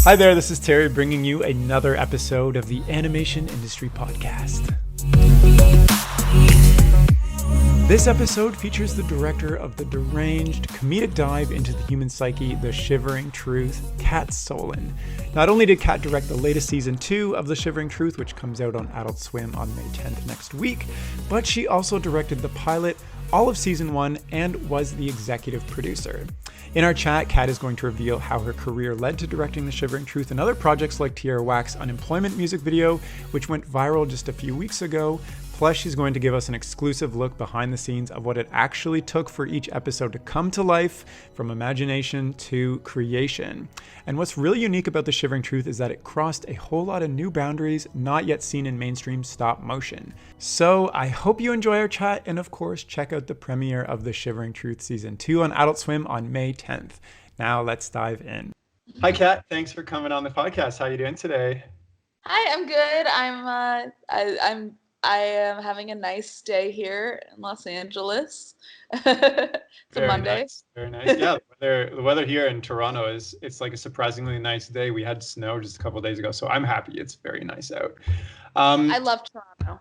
Hi there, this is Terry bringing you another episode of the Animation Industry Podcast. This episode features the director of the deranged comedic dive into the human psyche, The Shivering Truth, Kat Solen. Not only did Kat direct the latest season 2 of The Shivering Truth, which comes out on Adult Swim on May 10th next week, but she also directed the pilot, all of season 1, and was the executive producer. In our chat, Kat is going to reveal how her career led to directing The Shivering Truth and other projects like Tierra Whack's unemployment music video, which went viral just a few weeks ago. Plus, she's going to give us an exclusive look behind the scenes of what it actually took for each episode to come to life, from imagination to creation. And what's really unique about The Shivering Truth is that it crossed a whole lot of new boundaries not yet seen in mainstream stop motion. So I hope you enjoy our chat, and of course, check out the premiere of The Shivering Truth Season 2 on Adult Swim on May 10th. Now let's dive in. Hi, Kat. Thanks for coming on the podcast. How are you doing today? Hi, I'm good. I am having a nice day here in Los Angeles. It's a Monday. Nice, very nice. Yeah, the weather here in Toronto it's like a surprisingly nice day. We had snow just a couple of days ago, so I'm happy. It's very nice out. I love Toronto.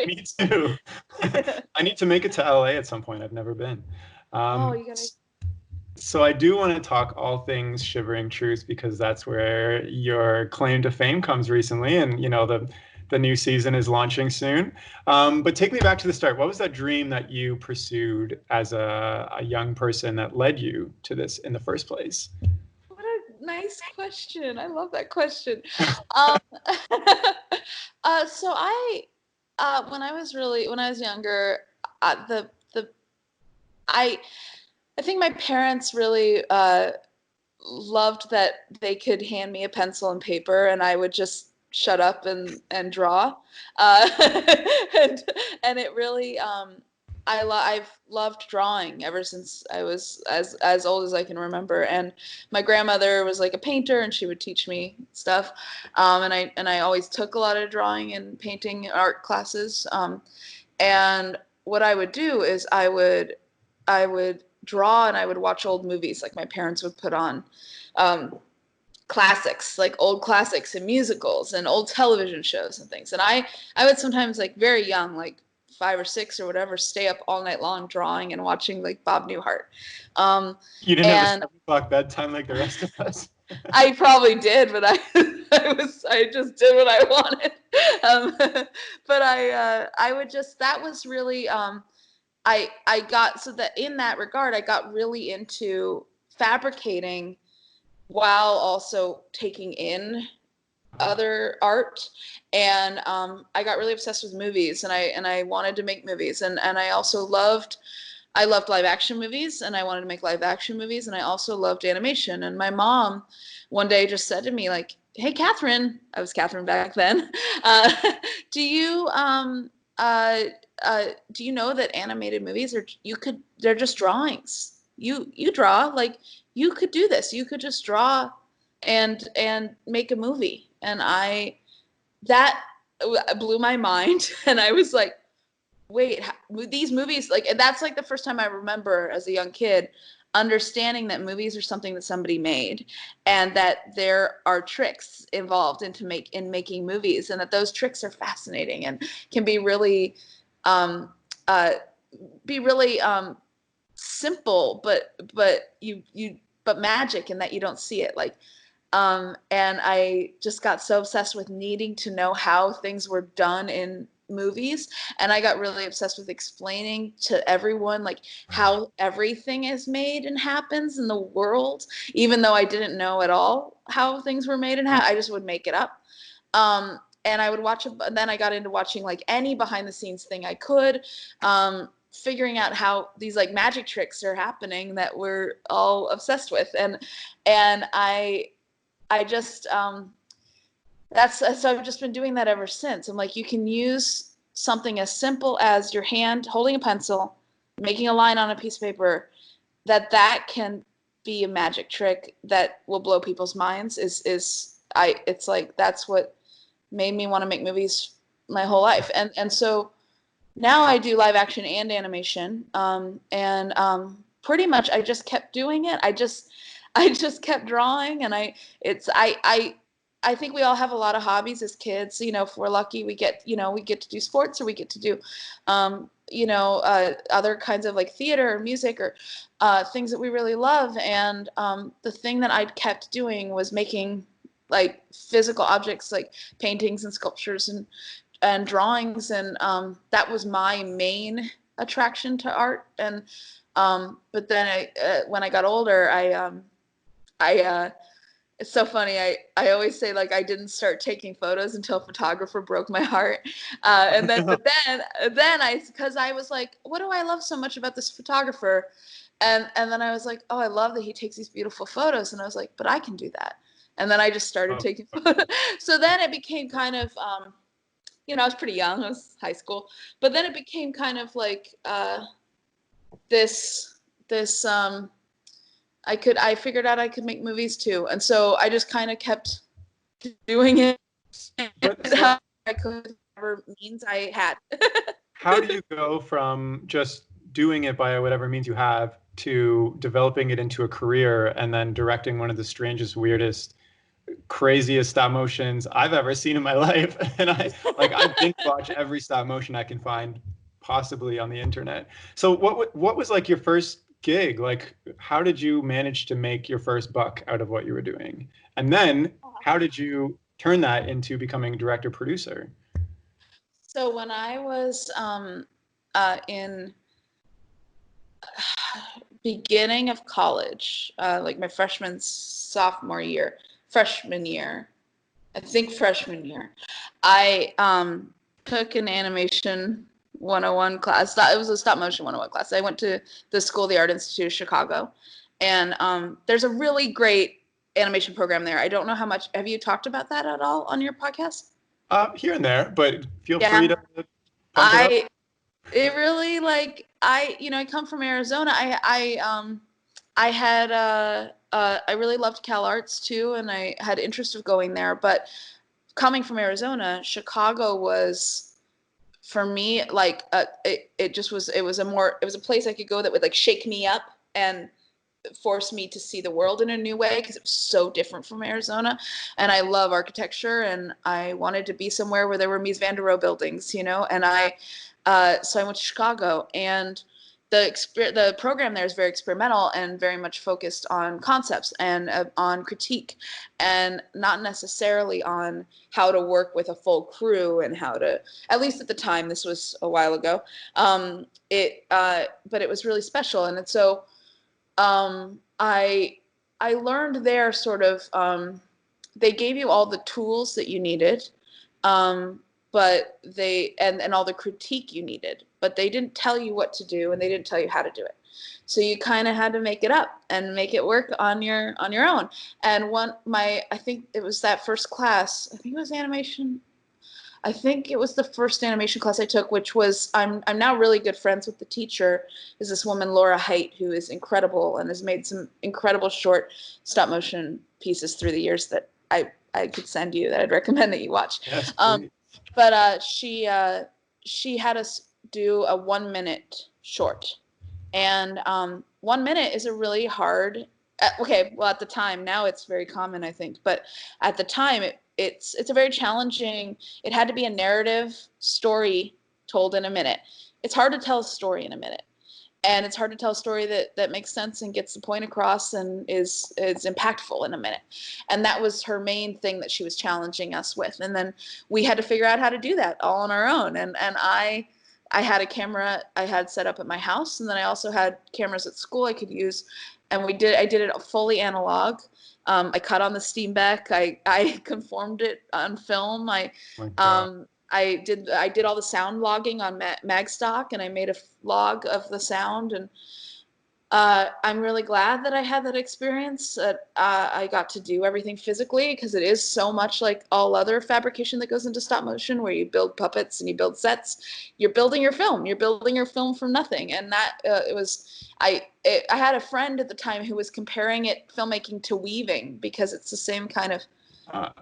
Me too. I need to make it to LA at some point. I've never been. You gotta. So I do want to talk all things Shivering Truth because that's where your claim to fame comes recently, and you know the new season is launching soon. But take me back to the start. What was that dream that you pursued as a young person that led you to this in the first place? What a nice question. I love that question. So when I was younger, I think my parents really loved that they could hand me a pencil and paper and I would just shut up and draw. And it really, I've loved drawing ever since I was as old as I can remember. And my grandmother was like a painter and she would teach me stuff. And I always took a lot of drawing and painting art classes. And what I would do is I would draw and I would watch old movies like my parents would put on. Classics, like old classics and musicals and old television shows and things. And I would sometimes, like very young, like 5 or 6 or whatever, stay up all night long drawing and watching like Bob Newhart. You didn't have a 7 o'clock bedtime like the rest of us. I probably did, but I just did what I wanted. But I would just, that was really, I got, so that in that regard, I got really into fabricating while also taking in other art. And I got really obsessed with movies, and I wanted to make movies. And I also loved live action movies, and I wanted to make live action movies. And I also loved animation. And my mom one day just said to me, like, "Hey, Catherine," I was Catherine back then, do you know that animated movies they're just drawings. You draw, like, you could do this. You could just draw and make a movie. And that blew my mind. And I was like, wait, these movies, like, and that's like the first time I remember as a young kid understanding that movies are something that somebody made, and that there are tricks involved in making movies, and that those tricks are fascinating and can be really simple, but magic in that you don't see it. Like, and I just got so obsessed with needing to know how things were done in movies, and I got really obsessed with explaining to everyone like how everything is made and happens in the world, even though I didn't know at all how things were made, and I just would make it up. And I would watch it, and then I got into watching like any behind the scenes thing I could, figuring out how these like magic tricks are happening that we're all obsessed with. And I just, so I've just been doing that ever since. I'm like, you can use something as simple as your hand holding a pencil, making a line on a piece of paper, that can be a magic trick that will blow people's minds. It's like, that's what made me want to make movies my whole life. And so now I do live action and animation. Pretty much I just kept doing it. I just kept drawing, and I think we all have a lot of hobbies as kids. You know, if we're lucky, we get to do sports, or we get to do, other kinds of like theater or music, or things that we really love. And the thing that I kept doing was making like physical objects, like paintings and sculptures and drawings, and that was my main attraction to art. And but then when I got older, I it's so funny. I always say like I didn't start taking photos until a photographer broke my heart. And then but then because I was like, what do I love so much about this photographer? And then I was like, oh, I love that he takes these beautiful photos. And I was like, but I can do that. And then I just started taking photos. So then it became kind of I was pretty young. I was high school. But then it became kind of like this I figured out I could make movies too. And so I just kind of kept doing it But so how I could, whatever means I had. how do you go from just doing it by whatever means you have to developing it into a career and then directing one of the strangest, weirdest, craziest stop motions I've ever seen in my life? And I binge watch every stop motion I can find possibly on the internet. So what was like your first gig? Like, how did you manage to make your first buck out of what you were doing? And then how did you turn that into becoming director producer? So when I was in beginning of college, like my freshman year, I think freshman year, I took an animation 101 class. It was a stop motion 101 class. I went to the School of the Art Institute of Chicago, and there's a really great animation program there. I don't know how much, have you talked about that at all on your podcast? Here and there, but feel free Yeah, to pump it up. I it really like I come from Arizona. I had I really loved Cal Arts too, and I had interest of going there. But coming from Arizona, Chicago was for me like it just was it was a place I could go that would like shake me up and force me to see the world in a new way, because it was so different from Arizona. And I love architecture, and I wanted to be somewhere where there were Mies van der Rohe buildings, and so I went to Chicago, and the program there is very experimental and very much focused on concepts and on critique, and not necessarily on how to work with a full crew and how to, at least at the time, this was a while ago, but it was really special. And so I learned there sort of they gave you all the tools that you needed, but and all the critique you needed, but they didn't tell you what to do, and they didn't tell you how to do it. So you kind of had to make it up and make it work on your own. And I think it was that first class. I think it was animation. I think it was the first animation class I took, which was I'm now really good friends with the teacher. Is this woman Laura Height, who is incredible and has made some incredible short stop motion pieces through the years that I could send you, that I'd recommend that you watch. Yes, please. But she had us do a 1 minute short, and 1 minute is a really hard. Okay, well at the time, now it's very common, I think, but at the time it's a very challenging. It had to be a narrative story told in a minute. It's hard to tell a story in a minute, and it's hard to tell a story that makes sense and gets the point across and is impactful in a minute. And that was her main thing that she was challenging us with. And then we had to figure out how to do that all on our own. And I had a camera I had set up at my house, and then I also had cameras at school I could use. And I did it fully analog. I cut on the Steenbeck. I conformed it on film. My God. I did all the sound logging on Magstock, and I made a log of the sound. And I'm really glad that I had that experience. That I got to do everything physically, because it is so much like all other fabrication that goes into stop motion, where you build puppets and you build sets. You're building your film. You're building your film from nothing. And that it was. I had a friend at the time who was comparing filmmaking to weaving, because it's the same kind of Ah,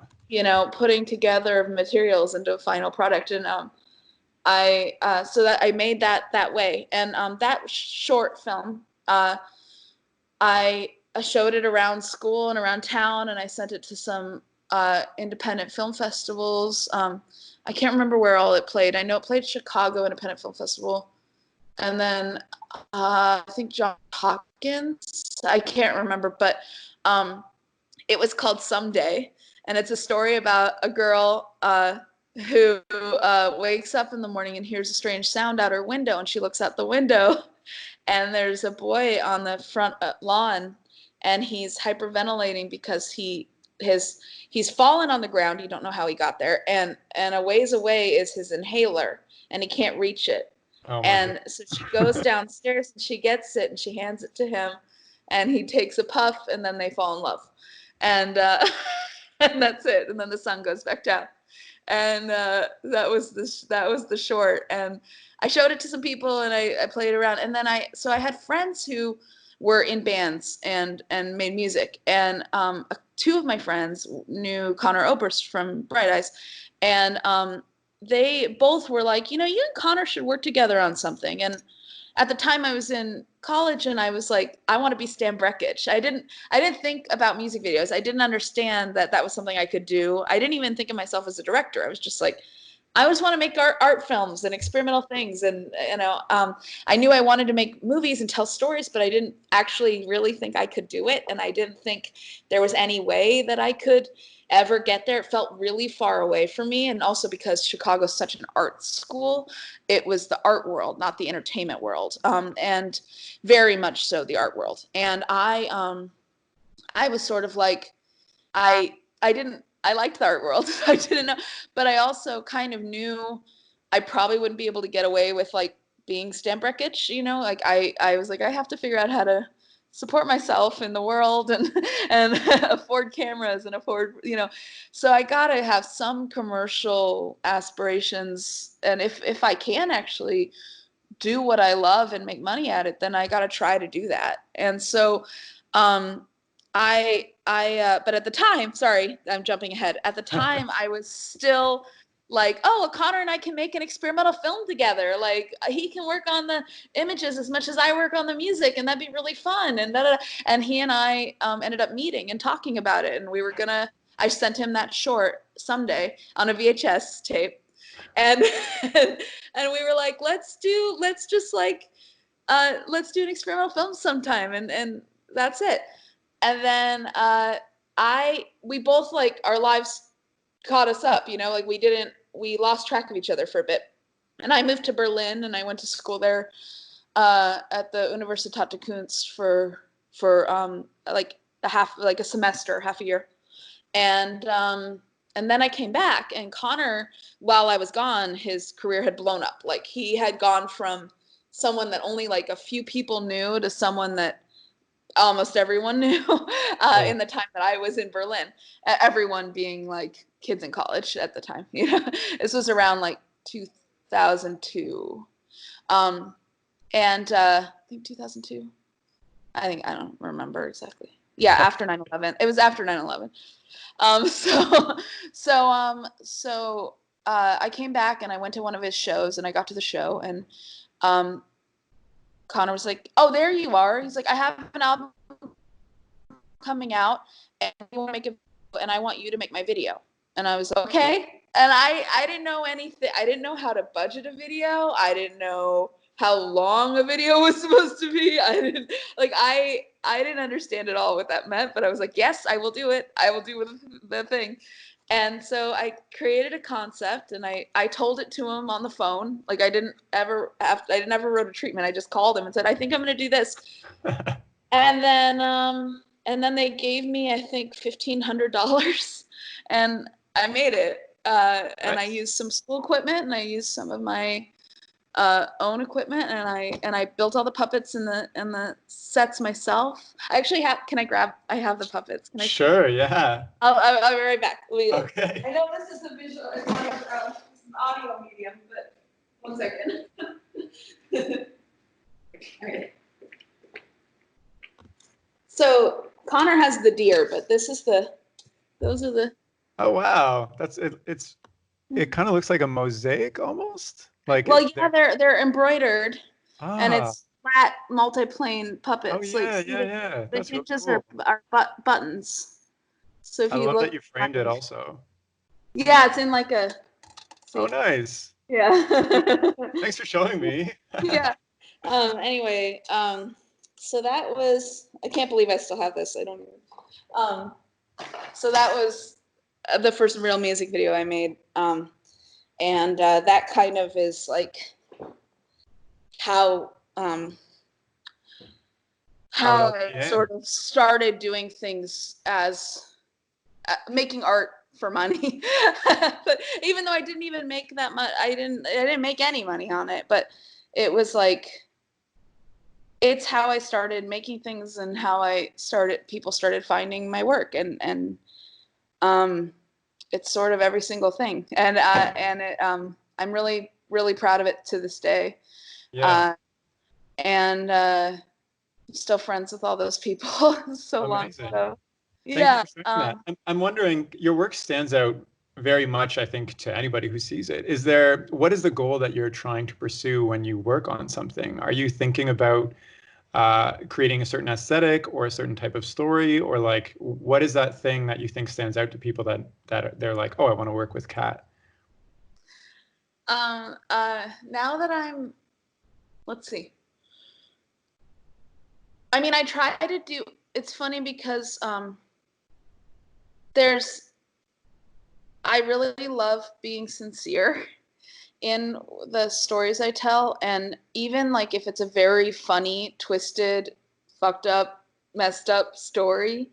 putting together of materials into a final product. And so that I made that way. And that short film, I I showed it around school and around town, and I sent it to some independent film festivals. I can't remember where all it played. I know it played Chicago Independent Film Festival, and then I think John Hopkins. I can't remember, but it was called Someday, and it's a story about a girl who wakes up in the morning and hears a strange sound out her window, and she looks out the window, and there's a boy on the front lawn, and he's hyperventilating because he's fallen on the ground. You don't know how he got there, and a ways away is his inhaler, and he can't reach it. Oh my And God. so she goes downstairs and she gets it and she hands it to him, and he takes a puff, and then they fall in love, and and that's it. And then the sun goes back down, and that was the short. And I showed it to some people, and I played around, and then I had friends who were in bands and made music, and two of my friends knew Connor Oberst from Bright Eyes, and they both were like, you and Connor should work together on something. And at the time I was in college, and I was like, I want to be Stan Breckich. I didn't think about music videos. I didn't understand that was something I could do. I didn't even think of myself as a director. I was just like, I just want to make art films and experimental things. And, I knew I wanted to make movies and tell stories, but I didn't actually really think I could do it. And I didn't think there was any way that I could ever get there. It felt really far away from me. And also because Chicago's such an art school, it was the art world, not the entertainment world. And very much so the art world. And I was sort of like, I liked the art world. I didn't know, but I also kind of knew I probably wouldn't be able to get away with like being Stan Breckich, like I was like, I have to figure out how to support myself in the world and afford cameras and afford, so I got to have some commercial aspirations. And if I can actually do what I love and make money at it, then I got to try to do that. And so, but at the time, sorry, I'm jumping ahead. At the time, I was still like, oh, Connor and I can make an experimental film together. Like, he can work on the images as much as I work on the music, and that'd be really fun. And and he and I ended up meeting and talking about it. And I sent him that short Someday on a VHS tape, and and we were like, let's do an experimental film sometime, and that's it. And then we both, like, our lives caught us up, like we lost track of each other for a bit. And I moved to Berlin, and I went to school there at the Universität der Kunst for like a semester, half a year. And then I came back, and Connor, while I was gone, his career had blown up. Like, he had gone from someone that only like a few people knew to someone that almost everyone knew in the time that I was in Berlin. Everyone being like kids in college at the time. This was around like 2002, and I think 2002. I don't remember exactly. Yeah, after 9/11. It was after 9/11. So I came back, and I went to one of his shows, and I got to the show, and Connor was like, "Oh, there you are." He's like, "I have an album coming out, and you want to make it, and I want you to make my video." And I was like, "Okay." And I didn't know anything. I didn't know how to budget a video. I didn't know how long a video was supposed to be. I didn't understand at all what that meant. But I was like, "Yes, I will do it. I will do the thing." And so I created a concept, and I told it to him on the phone. Like, I never wrote a treatment. I just called him and said, "I think I'm going to do this." And then they gave me, I think, $1,500, and I made it. And I used some school equipment, and I used some of my own equipment, and I built all the puppets and the sets myself. I actually have. Can I grab? I have the puppets. Can I? Sure. Yeah. I'll be right back. Okay. I know this is a visual, it's not an audio medium, but 1 second. Okay. So Connor has the deer, but those are the. Oh wow, it kind of looks like a mosaic almost. Like, well, yeah, they're embroidered, and ah, flat multi-plane Oh puppets. Like, yeah, see, yeah, yeah. the That's really hinges cool. are buttons. So if I you love that look you at framed it them, also. yeah, it's in like a, Oh, see, nice. yeah. Thanks for showing me. Yeah. Anyway, so that was, I can't believe I still have this. I don't even. Um, so that was the first real music video I made. And that kind of is like how How it how all I began. sort of started doing things as making art for money. But even though I didn't even make that much, I didn't make any money on it, but it was like, it's how I started making things and how people started finding my work, and um it's sort of every single thing, and I'm really really proud of it to this day. Yeah, uh and still friends with all those people so long amazing. ago. Thank you Yeah. for sharing that. I'm wondering, your work stands out very much, I think, to anybody who sees it. What is the goal that you're trying to pursue when you work on something? Are you thinking about creating a certain aesthetic or a certain type of story, or like, what is that thing that you think stands out to people that they're like, oh, I want to work with Kat? Now that let's see. I mean, I try to do. It's funny because there's. I really love being sincere in the stories I tell, and even like if it's a very funny, twisted, fucked up, messed up story,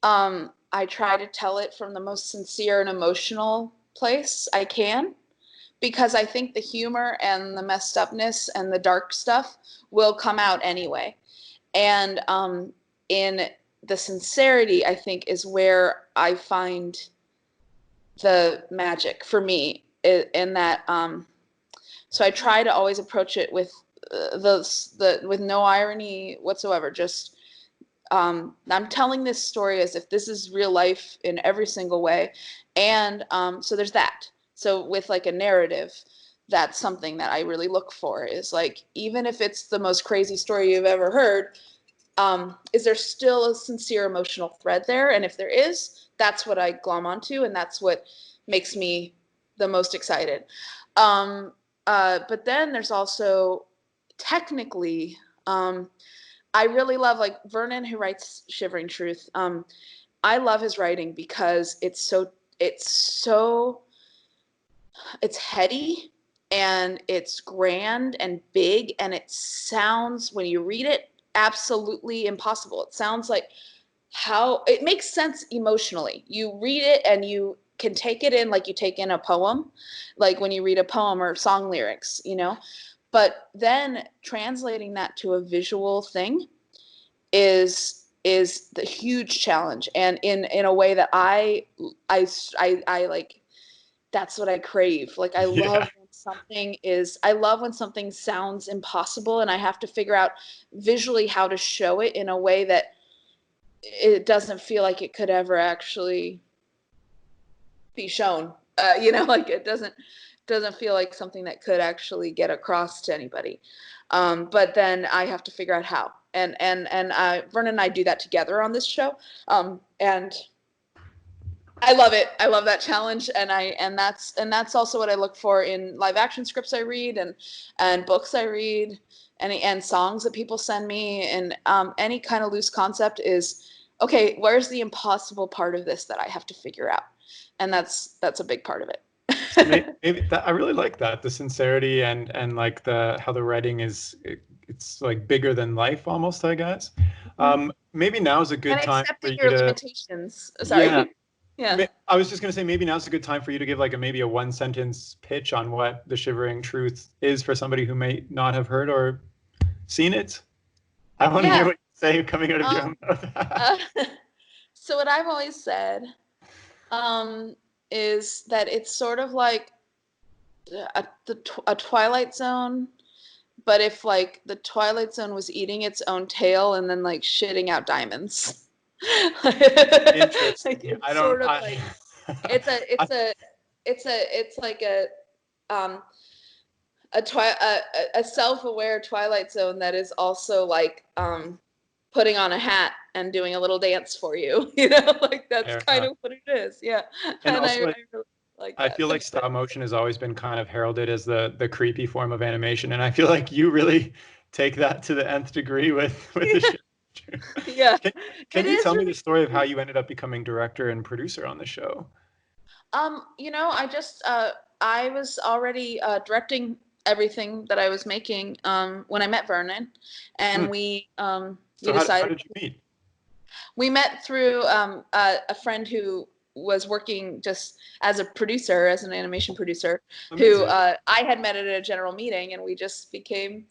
I try to tell it from the most sincere and emotional place I can, because I think the humor and the messed upness and the dark stuff will come out anyway. And in the sincerity, I think, is where I find the magic for me. In that, so I try to always approach it with with no irony whatsoever. Just I'm telling this story as if this is real life in every single way, and so there's that. So with like a narrative, that's something that I really look for, is like, even if it's the most crazy story you've ever heard, is there still a sincere emotional thread there? And if there is, that's what I glom onto, and that's what makes me the most excited. Um, but then there's also, technically, I really love, like, Vernon, who writes Shivering Truth. I love his writing because it's heady, and it's grand and big, and it sounds, when you read it, absolutely impossible. It sounds like, how it makes sense emotionally. You read it and you can take it in like you take in a poem, like when you read a poem or song lyrics, But then translating that to a visual thing is the huge challenge, and in a way that I like, that's what I crave. Like, Yeah. I love when something sounds impossible, and I have to figure out visually how to show it in a way that it doesn't feel like it could ever actually be shown. Like, it doesn't feel like something that could actually get across to anybody. But then I have to figure out how. And Vernon and I do that together on this show. And I love it. I love that challenge, and that's also what I look for in live action scripts I read, and books I read, and songs that people send me, and any kind of loose concept is, okay, where's the impossible part of this that I have to figure out, and that's a big part of So it. maybe that, I really like that, the sincerity and like the how the writing it's like bigger than life almost, I guess. Maybe now is a And good time for accepting you your to, limitations. yeah. Sorry. Yeah. I was just gonna say maybe now's a good time for you to give like maybe a one sentence pitch on what the Shivering Truth is for somebody who may not have heard or seen it. I want to hear Yeah. what you say coming out of your Um, own mouth. uh, so what I've always said, um, is that it's sort of like a Twilight Zone, but if like the Twilight Zone was eating its own tail and then like shitting out diamonds. Like, Interesting. it's sort of like, it's a I, it's a it's like a um a self-aware Twilight Zone that is also like putting on a hat and doing a little dance for you, you know, like that's Fair kind enough. of what it is. Yeah. And And also, I really like I that. feel like stop motion has always been kind of heralded as the creepy form of animation, and I feel like you really take that to the nth degree with the show. Yeah. Can, It can you is tell me the really story of how creepy. you ended up becoming director and producer on the show? You know, I was already directing everything that I was making when I met Vernon, Hmm. and we So how decided did you meet? we met through a friend who was working just as a producer, as an animation producer, who Amazing. I had met at a general meeting, and we just became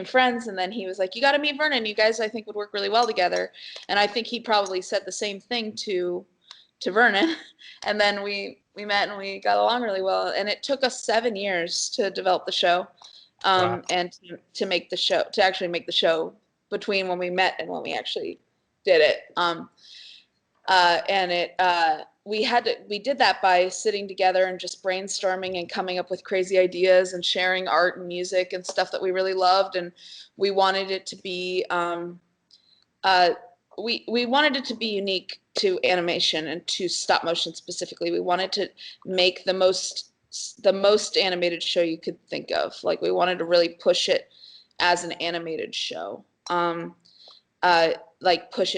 friends. And then he was like, "You got to meet Vernon. You guys, I think, would work really well together." And I think he probably said the same thing to Vernon. And then we met and we got along really well. And it took us 7 years to develop the show, Wow. and to make the show, to actually make the show between when we met and when we actually did it. And it we did that by sitting together and just brainstorming and coming up with crazy ideas and sharing art and music and stuff that we really loved. And we wanted it to be uh, we wanted it to be unique to animation and to stop motion specifically. We wanted to make the most animated show you could think of. Like we wanted to really push it as an animated show. Uh, like push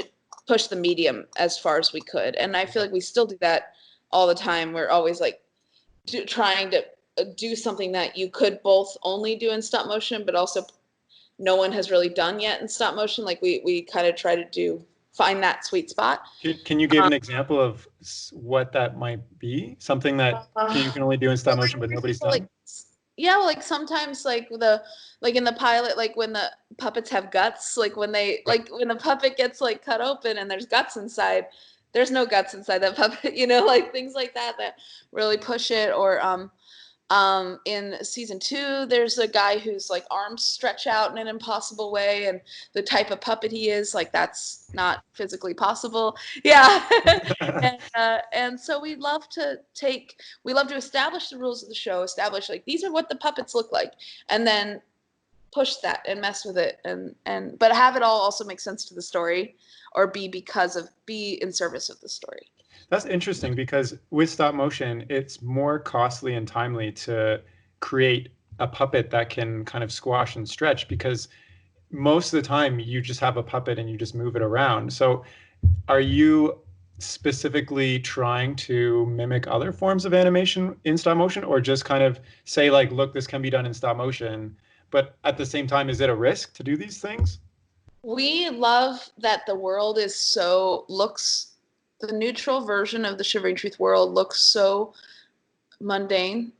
the medium as far as we could. And I feel Yeah. like we still do that all the time. We're always like trying to do something that you could both only do in stop motion, but also no one has really done yet in stop motion. Like we kind of try to find that sweet spot. Can you give an example of what that might be? Something that you can only do in stop Well, like motion, but for nobody's example, like done? yeah, well, like sometimes like in the pilot, like when the puppets have guts, like when they Right. like when the puppet gets like cut open and there's guts inside, there's no guts inside that puppet, you know, like things like that that really push it. Or in season 2, there's a guy whose like arms stretch out in an impossible way, and the type of puppet he is, like that's not physically possible. Yeah, and so we love to establish the rules of the show, establish like these are what the puppets look like, and then push that and mess with it, and but have it all also make sense to the story, or be in service of the story. That's interesting because with stop motion, it's more costly and timely to create a puppet that can kind of squash and stretch because most of the time you just have a puppet and you just move it around. So are you specifically trying to mimic other forms of animation in stop motion or just kind of say like, look, this can be done in stop motion, but at the same time, is it a risk to do these things? We love that the world is so looks the neutral version of the Shivering Truth world looks so mundane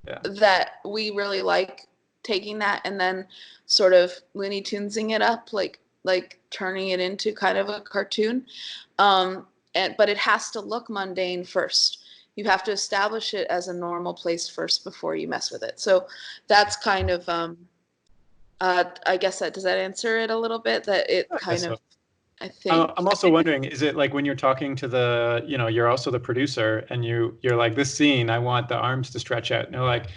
Yeah. that we really like taking that and then sort of Looney Tunesing it up, like turning it into kind of a cartoon. But it has to look mundane first. You have to establish it as a normal place first before you mess with it. So that's kind of I guess that does that answer it a little bit? That it I guess kind so. of I think. I'm also wondering, is it like when you're talking to you're also the producer and you're like, this scene, I want the arms to stretch out. And they're like,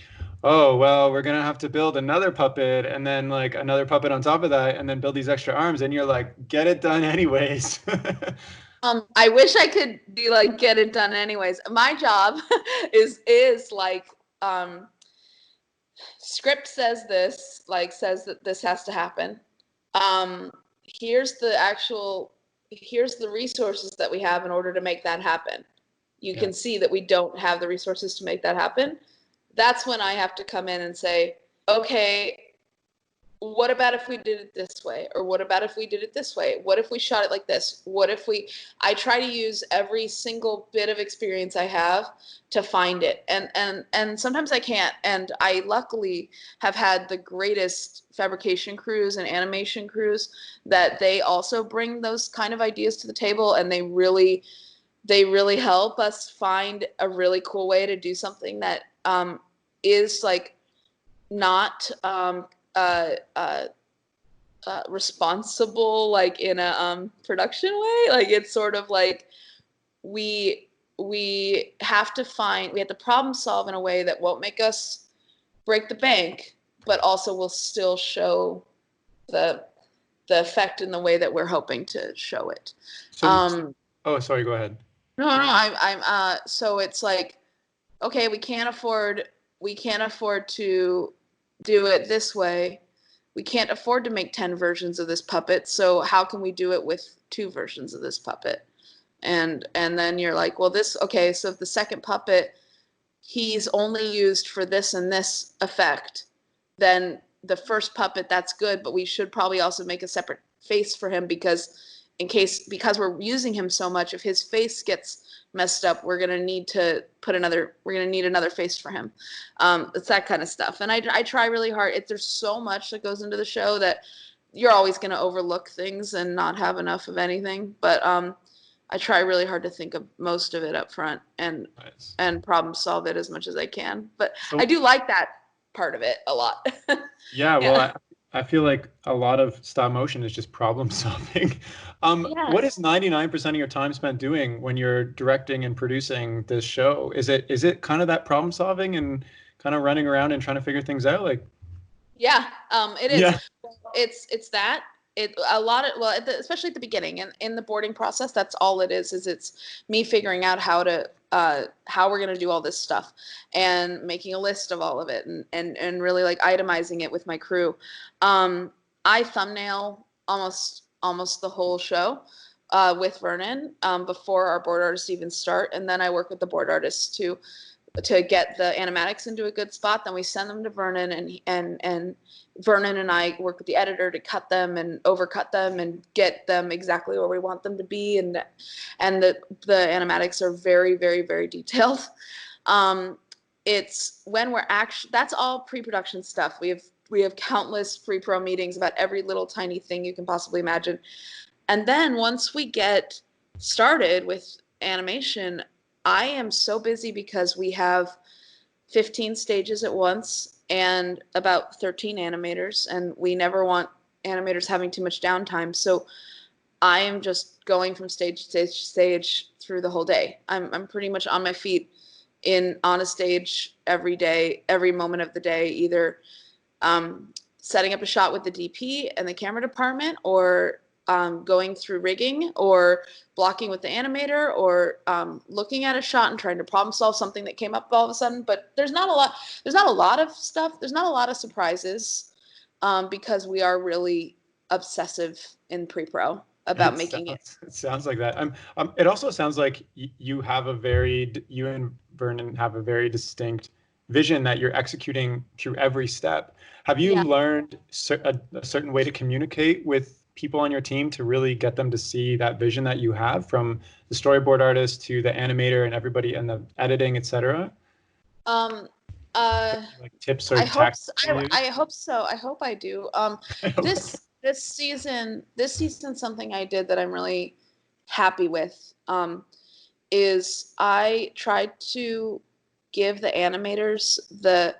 oh, well, we're gonna have to build another puppet and then like another puppet on top of that and then build these extra arms. And you're like, get it done anyways. I wish I could be like get it done anyways. My job is like script says this, like says that this has to happen. Um, here's here's the resources that we have in order to make that happen. You Yeah. can see that we don't have the resources to make that happen. That's when I have to come in and say, okay, what about if we did it this way? Or what about if we did it this way? What if we shot it like this? What if I try to use every single bit of experience I have to find it. And sometimes I can't. And I luckily have had the greatest fabrication crews and animation crews that they also bring those kind of ideas to the table, and they really help us find a really cool way to do something that is like not uh, uh, responsible, like in a production way. Like it's sort of like we we have to problem solve in a way that won't make us break the bank, but also will still show the effect in the way that we're hoping to show it. So, oh, sorry, go ahead. No, I'm so it's like, okay, we can't afford to do it this way. We can't afford to make 10 versions of this puppet, so how can we do it with 2 versions of this puppet? And then you're like, well, okay, so if the second puppet, he's only used for this and this effect, then the first puppet, that's good, but we should probably also make a separate face for him, because we're using him so much, if his face gets messed up, we're gonna need another face for him. It's that kind of stuff. And I try really hard. There's so much that goes into the show that you're always gonna overlook things and not have enough of anything. But I try really hard to think of most of it up front and Nice. and problem solve it as much as I can. But So, I do like that part of it a lot. yeah, well, Yeah. I feel like a lot of stop motion is just problem solving. What Yes. is 99% of your time spent doing when you're directing and producing this show? Is it kind of that problem solving and kind of running around and trying to figure things out? Like, Yeah, it is. yeah, Well, it's that. Especially at the beginning and in the boarding process, that's all it is. Is it's me figuring out how we're gonna do all this stuff, and making a list of all of it, and really like itemizing it with my crew. I thumbnail almost the whole show with Vernon before our board artists even start, and then I work with the board artists to get the animatics into a good spot. Then we send them to Vernon, and Vernon and I work with the editor to cut them and overcut them and get them exactly where we want them to be. And the animatics are very, very, very detailed. It's when we're actually, that's all pre-production stuff. We have countless pre-pro meetings about every little tiny thing you can possibly imagine. And then once we get started with animation, I am so busy because we have 15 stages at once and about 13 animators, and we never want animators having too much downtime. So I am just going from stage to stage to stage through the whole day. I'm pretty much on my feet on a stage every day, every moment of the day, either setting up a shot with the DP and the camera department, or going through rigging, or blocking with the animator, or looking at a shot and trying to problem solve something that came up all of a sudden. But there's not a lot of stuff. There's not a lot of surprises because we are really obsessive in pre-pro about making it. it sounds like that. It also sounds like you and Vernon have a very distinct vision that you're executing through every step. Have you Yeah. learned a certain way to communicate with people on your team to really get them to see that vision that you have, from the storyboard artist to the animator and everybody and the editing, etc.? Um, Like tips or I hope tactics so. you use? I hope so. I hope I do. This season, something I did that I'm really happy with is I tried to give the animators the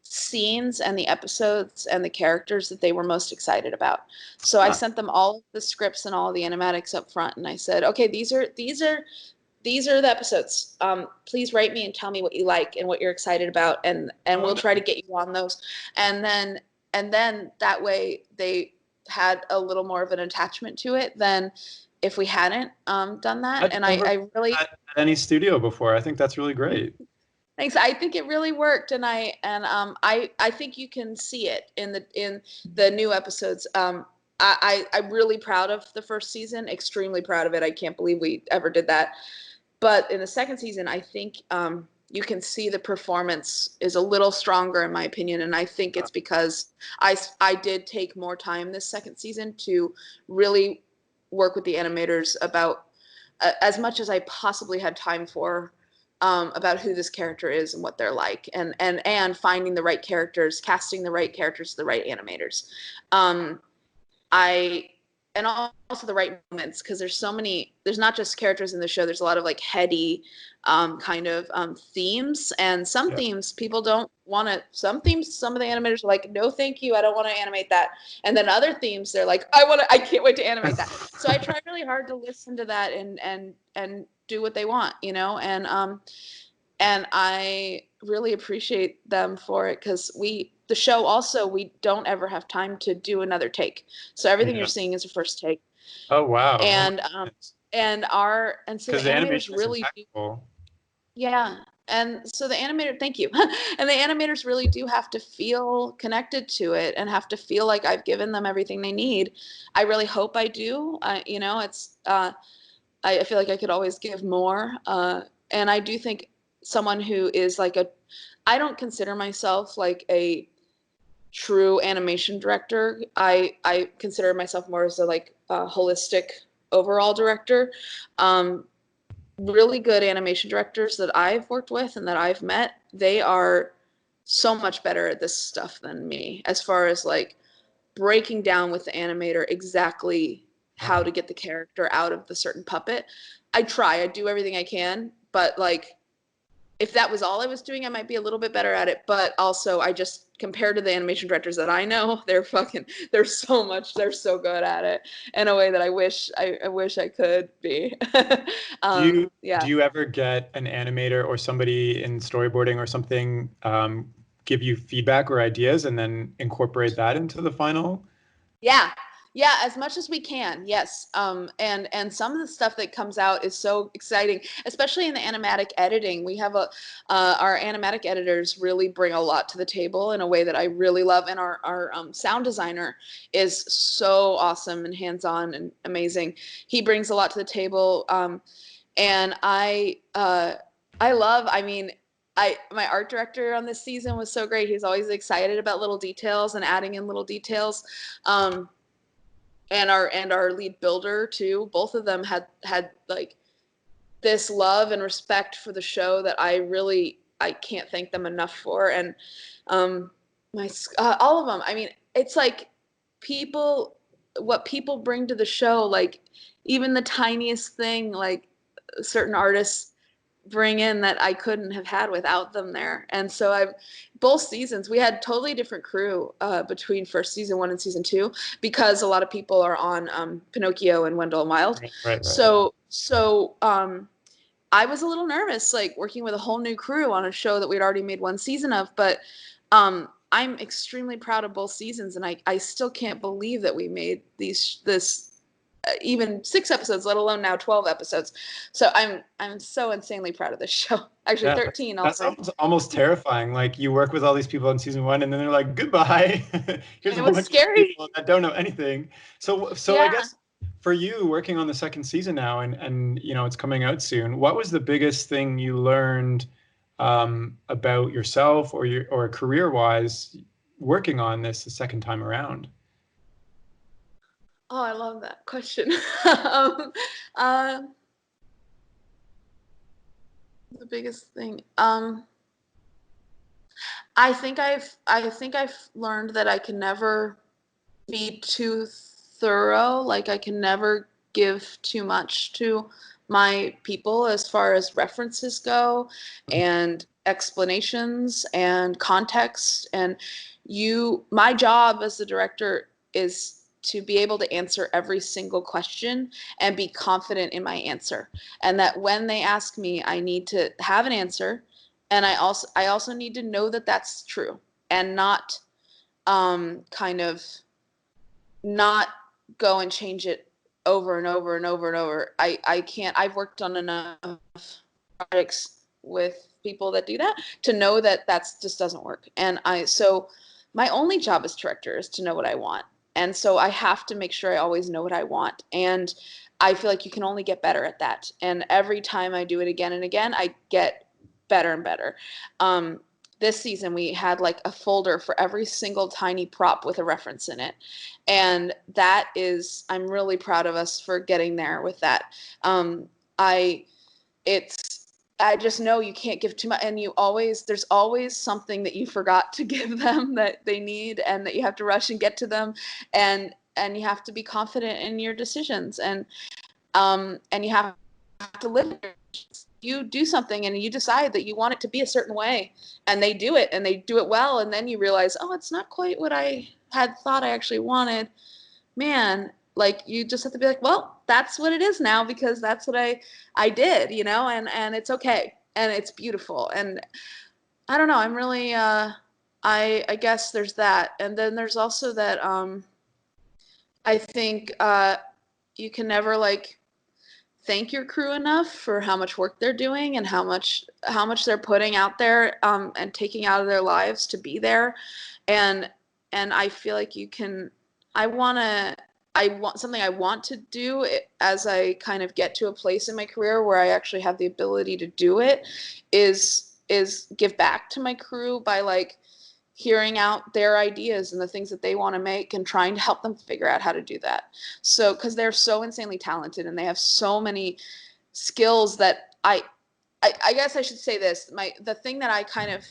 scenes and the episodes and the characters that they were most excited about. So I sent them all of the scripts and all of the animatics up front, and I said, okay, these are the episodes. Please write me and tell me what you like and what you're excited about, and we'll try to get you on those. And then that way they had a little more of an attachment to it than if we hadn't done that. I've And never I really at any studio before. I think that's really great. thanks. I think it really worked, and I think you can see it in the new episodes. I'm really proud of the first season, extremely proud of it. I can't believe we ever did that. But in the second season, I think you can see the performance is a little stronger, in my opinion, and I think it's because I did take more time this second season to really work with the animators about as much as I possibly had time for. About who this character is and what they're like, and finding the right characters, casting the right characters to the right animators. I and also the right moments, because there's not just characters in the show, there's a lot of like heady kind of themes, and some Yeah. themes people don't want to, some themes some of the animators are like, no thank you, I don't want to animate that. And then other themes they're like, I can't wait to animate that. So I try really hard to listen to that and do what they want, and I really appreciate them for it, because the show also, we don't ever have time to do another take. So everything Yeah. you're seeing is a first take. Oh wow. Oh my And goodness. and so the Because the animators animation is really do. impeccable. Yeah. And so the animator, thank you. And the animators really do have to feel connected to it and have to feel like I've given them everything they need. I really hope I do. You know, I feel like I could always give more. And I do think someone who is like I don't consider myself like a true animation director. I consider myself more as a like a holistic overall director. Um, Really good animation directors that I've worked with and that I've met, they are so much better at this stuff than me, as far as like breaking down with the animator exactly how Wow. to get the character out of the certain puppet. I do everything I can, but like if that was all I was doing, I might be a little bit better at it. But also, I just, compared to the animation directors that I know, they're they're so good at it in a way that I wish I could be. Do Yeah. you ever get an animator or somebody in storyboarding or something give you feedback or ideas and then incorporate that into the final? Yeah. Yeah, as much as we can. Yes. And some of the stuff that comes out is so exciting, especially in the animatic editing. We have our animatic editors really bring a lot to the table in a way that I really love, and our sound designer is so awesome and hands-on and amazing. He brings a lot to the table, and I love. I mean, my art director on this season was so great. He's always excited about little details and adding in little details. Um, and our lead builder too. Both of them had like this love and respect for the show that I can't thank them enough for. And um, my all of them. I mean, it's like people what people bring to the show, like even the tiniest thing, like certain artists bring in that I couldn't have had without them there. And so I've both seasons we had totally different crew between first season 1 and season 2, because a lot of people are on Pinocchio and Wendell and Wild. Right. So I was a little nervous, like working with a whole new crew on a show that we'd already made one season of, but I'm extremely proud of both seasons, and I still can't believe that we made this even 6 episodes, let alone now 12 episodes. So I'm so insanely proud of this show. Actually, Yeah, 13 all that told. sounds almost terrifying. Like you work with all these people in season one, and then they're like, "Goodbye." Here's a It whole was bunch of new scary. people that don't know anything. So I Yeah. guess for you working on the second season now, and you know it's coming out soon. What was the biggest thing you learned about yourself or career wise working on this the second time around? Oh, I love that question. um, uh, the biggest thing. I think I've learned that I can never be too thorough. Like I can never give too much to my people as far as references go and explanations and context. And my job as the director is to be able to answer every single question and be confident in my answer. And that when they ask me, I need to have an answer. And I also need to know that that's true, and not kind of not go and change it over and over and over and over. I can't. I've worked on enough projects with people that do that to know that that's just doesn't work. And so my only job as director is to know what I want. And so I have to make sure I always know what I want. And I feel like you can only get better at that. And every time I do it again and again, I get better and better. Um, this season we had like a folder for every single tiny prop with a reference in it, and that is, I'm really proud of us for getting there with that. I it's I just know you can't give too much, and there's always something that you forgot to give them that they need, and that you have to rush and get to them, and you have to be confident in your decisions, and you have to live it. You do something and you decide that you want it to be a certain way, and they do it, and they do it well, and then you realize, oh, it's not quite what I had thought I actually wanted. Man, like you just have to be like, well, that's what it is now, because that's what I did, and it's okay, and it's beautiful. And I don't know. I'm really I guess there's that. And then there's also that I think you can never like thank your crew enough for how much work they're doing and how much they're putting out there and taking out of their lives to be there. And I feel like you can I want to I want something I want to do as I kind of get to a place in my career where I actually have the ability to do it is give back to my crew by like hearing out their ideas and the things that they want to make and trying to help them figure out how to do that. So, because they're so insanely talented and they have so many skills that I guess I should say this. The thing that I kind of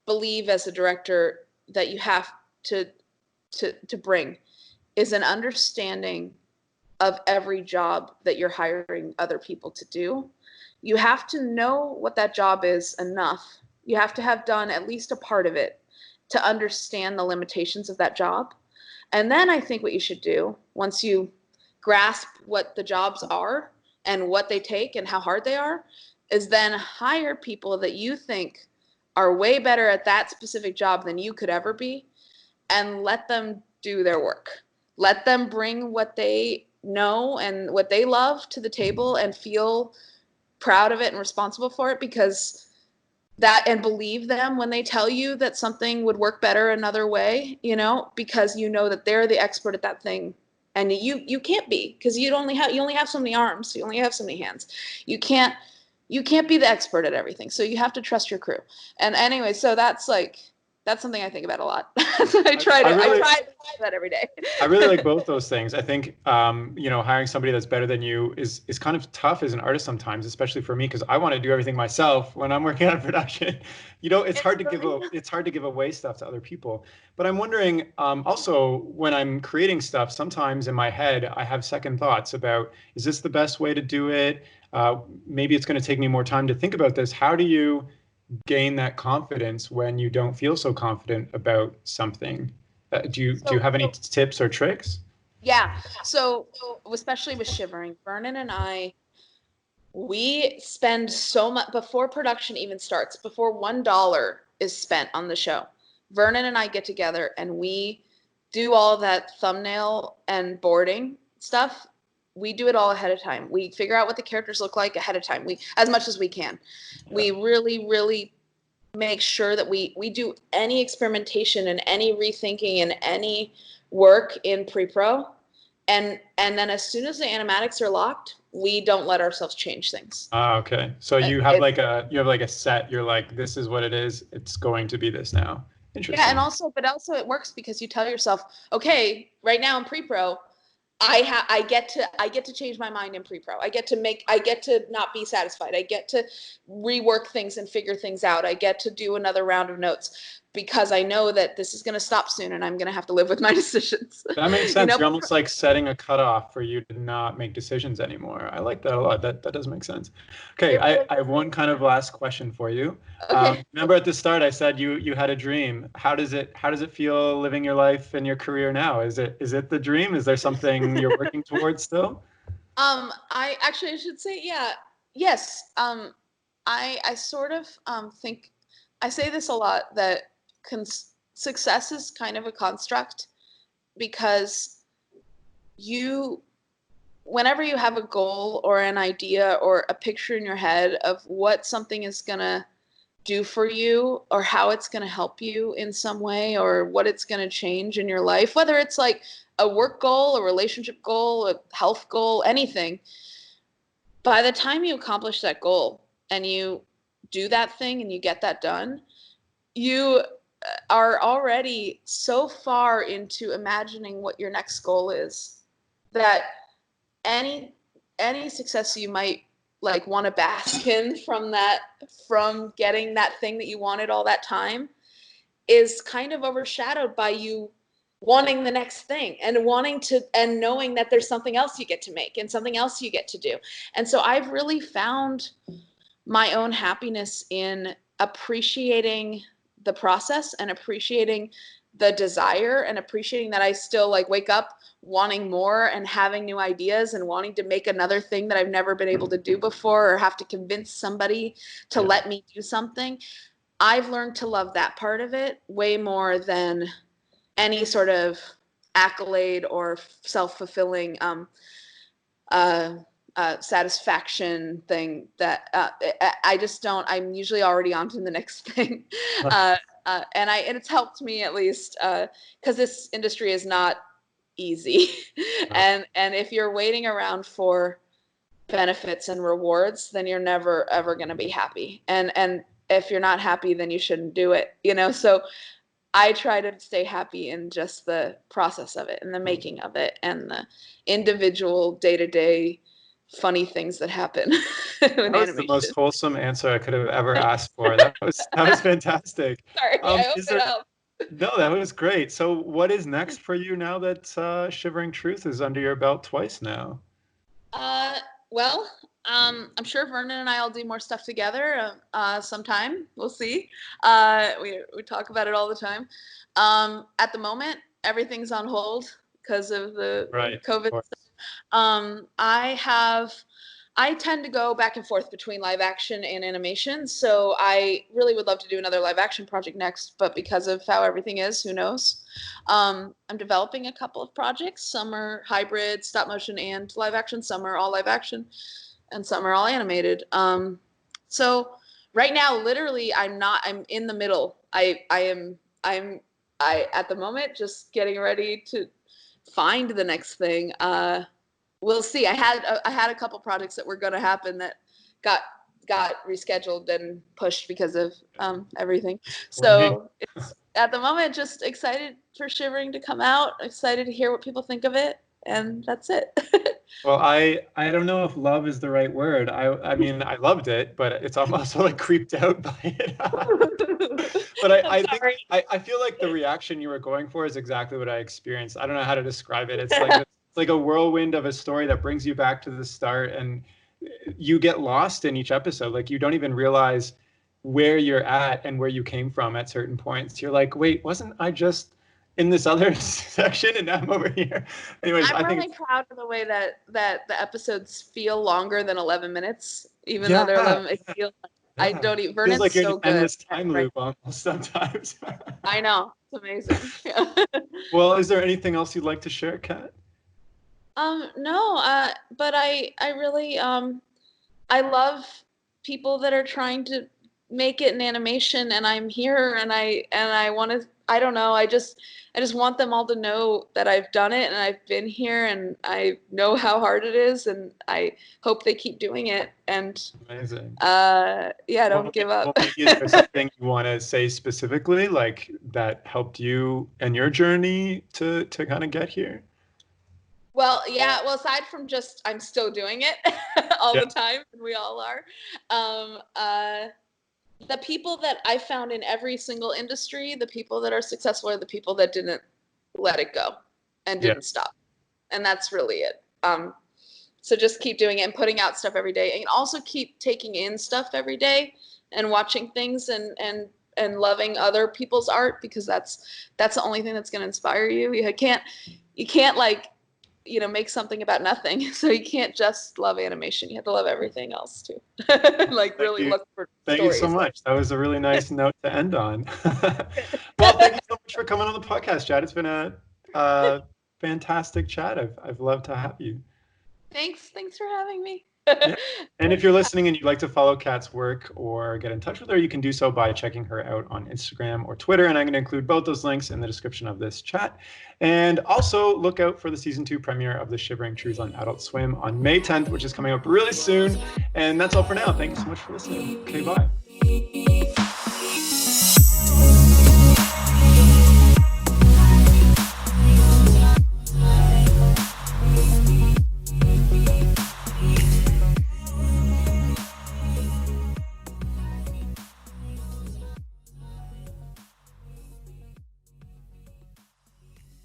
believe as a director that you have to bring is an understanding of every job that you're hiring other people to do. You have to know what that job is enough. You have to have done at least a part of it to understand the limitations of that job. And then I think what you should do, once you grasp what the jobs are and what they take and how hard they are, is then hire people that you think are way better at that specific job than you could ever be and let them do their work. Let them bring what they know and what they love to the table and feel proud of it and responsible for it, because that, and believe them when they tell you that something would work better another way, because you know that they're the expert at that thing. And you can't be, because you only have so many arms, you only have so many hands. You can't be the expert at everything. So you have to trust your crew. And anyway, so that's something I think about a lot. I try to do that every day. I really like both those things. I think, hiring somebody that's better than you is kind of tough as an artist sometimes, especially for me, because I want to do everything myself when I'm working on production. It's hard to give away stuff to other people. But I'm wondering, also when I'm creating stuff, sometimes in my head, I have second thoughts about, is this the best way to do it? Maybe it's going to take me more time to think about this. How do you gain that confidence when you don't feel so confident about something? Do you have any tips or tricks? Yeah. So especially with Shivering, Vernon and I, we spend so much before production even starts, before $1 is spent on the show. Vernon and I get together and we do all that thumbnail and boarding stuff. We do it all ahead of time. We figure out what the characters look like ahead of time. As much as we can. Yeah. We really, really make sure that we do any experimentation and any rethinking and any work in pre-pro. And then as soon as the animatics are locked, we don't let ourselves change things. Okay. So you have like a set, you're like, this is what it is. It's going to be this now. Interesting. Yeah, but also it works because you tell yourself, okay, right now in pre-pro, I get to change my mind in pre-pro. I get to not be satisfied. I get to rework things and figure things out. I get to do another round of notes because I know that this is going to stop soon and I'm going to have to live with my decisions. That makes sense. You're almost like setting a cutoff for you to not make decisions anymore. I like that a lot. That does make sense. Okay, I have one kind of last question for you. Okay. Remember at the start I said you had a dream. How does it feel living your life and your career now? Is it the dream? Is there something you're working towards still? I should say, yeah. Yes. I sort of think I say this a lot, that success is kind of a construct, because whenever you have a goal or an idea or a picture in your head of what something is going to do for you or how it's going to help you in some way or what it's going to change in your life, whether it's like a work goal, a relationship goal, a health goal, anything, by the time you accomplish that goal and you do that thing and you get that done, you are already so far into imagining what your next goal is that any success you might like want to bask in from getting that thing that you wanted all that time is kind of overshadowed by you wanting the next thing and knowing that there's something else you get to make and something else you get to do. And so I've really found my own happiness in appreciating the process and appreciating the desire and appreciating that I still like wake up wanting more and having new ideas and wanting to make another thing that I've never been able to do before or have to convince somebody to let me do something. I've learned to love that part of it way more than any sort of accolade or self-fulfilling satisfaction thing that I just don't. I'm usually already on to the next thing, and it's helped me at least because this industry is not easy, and if you're waiting around for benefits and rewards, then you're never ever going to be happy, and if you're not happy, then you shouldn't do it, so I try to stay happy in just the process of it and the making of it and the individual day-to-day funny things that happen in That was the most wholesome answer I could have ever asked for. That was fantastic. Sorry, I hope it helped. No, that was great. So what is next for you now that Shivering Truth is under your belt twice now? Well, I'm sure Vernon and I will do more stuff together sometime. We'll see. We talk about it all the time. At the moment, everything's on hold because of the COVID stuff. I tend to go back and forth between live action and animation, so I really would love to do another live action project next, but because of how everything is, who knows? I'm developing a couple of projects. Some are hybrid, stop motion and live action. Some are all live action, and some are all animated. So right now, literally, I'm in the middle. I'm at the moment just getting ready to find the next thing. We'll see. I had a couple projects that were going to happen that got rescheduled and pushed because of everything. So it's at the moment just excited for Shivering to come out. Excited to hear what people think of it, and that's it. Well, I don't know if love is the right word. I mean, I loved it, but it's almost like creeped out by it. But I think I feel like the reaction you were going for is exactly what I experienced. I don't know how to describe it. It's like a whirlwind of a story that brings you back to the start, and you get lost in each episode. Like you don't even realize where you're at and where you came from at certain points. You're like, wait, wasn't I just in this other section and now I'm over here? Anyways, I'm really proud of the way that the episodes feel longer than 11 minutes, even though they're 11. It feels like I don't even. Vernon's like you're so in endless time loop almost sometimes. I know, it's amazing. Yeah. Well, is there anything else you'd like to share, Kat? No, but I really I love people that are trying to make it in animation, and I'm here, and I want to. I don't know. I just want them all to know that I've done it and I've been here and I know how hard it is, and I hope they keep doing it. And amazing. Don't give up. Is there something you want to say specifically, like that helped you and your journey to kind of get here? Well, yeah. Well, aside from just I'm still doing it all the time, and we all are. The people that I found in every single industry, the people that are successful are the people that didn't let it go and didn't stop. And that's really it. So just keep doing it and putting out stuff every day, and also keep taking in stuff every day and watching things and loving other people's art, because that's the only thing that's going to inspire you. You can't like, make something about nothing. So you can't just love animation. You have to love everything else too. Like really look for Thank stories. you so much. That was a really nice note to end on. Well, thank you so much for coming on the podcast, Chad. It's been a fantastic chat. I've loved to have you. Thanks for having me. Yeah. And if you're listening and you'd like to follow Kat's work or get in touch with her, you can do so by checking her out on Instagram or Twitter. And I'm going to include both those links in the description of this chat. And also look out for the season 2 premiere of The Shivering Truth on Adult Swim on May 10th, which is coming up really soon. And that's all for now. Thank you so much for listening. Okay, bye.